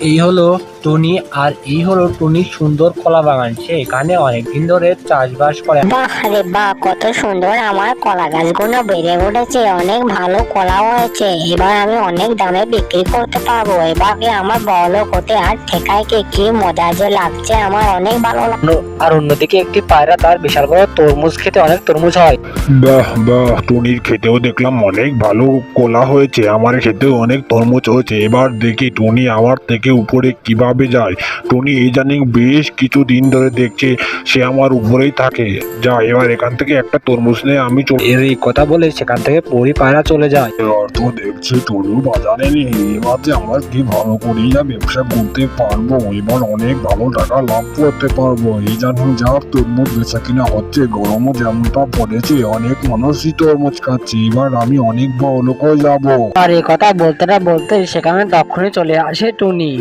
এই হলো টুনি, আর এই হলো টুনির সুন্দর কলা বাগান। সে এখানে অনেকদিন ধরে চাষবাস করে। বাহ রে বাহ, কত সুন্দর আমার কলা গাছগুলো বেড়ে উঠেছে, অনেক ভালো কলা হয়েছে। এবার আমি অনেক দামে বিক্রি করতে পারবো। এবারে আমার বড়লোক হতে আর ঠেকায় কি মজা যে লাগছে, আমার অনেক ভালো লাগছে। আর অন্যদিকে একটি পায়রা তার বিশাল বড় তরমুজ খেতে অনেক তরমুজ হয়। বাহ বাহ, টুনির খেতেও দেখলাম অনেক ভালো কলা হয়েছে, আমার খেতেও অনেক তরমুজ হয়েছে। এবার দেখি টুনি আমার থেকে উপরে কিভাবে যায়। টুনি এই জানি বেশ কিছু দিন ধরে দেখছে সে আমার উপরেই থাকে। যা, এবার এখান থেকে একটা তরমুজ নিয়ে আমি এর এই কথা বলে সেখান থেকে পরি পায়রা চলে যায়। তো দেখছি টুনি বাজারে নেই। এবার যে আমার কি ভালো করেই যা ব্যবসা করতে পারবো, এবার অনেক ভালো টাকা লাভ করতে পারবো। এই জানি যা তরমুজ বেচা কিনা হচ্ছে, গরমও যেমনটা পড়েছে, অনেক মানুষই তরমুজ খাচ্ছে, এবার আমি অনেক বড় লোক হয়ে যাবো। আর এই কথা বলতে না বলতে সেখানে তখনই চলে আসে টুনি।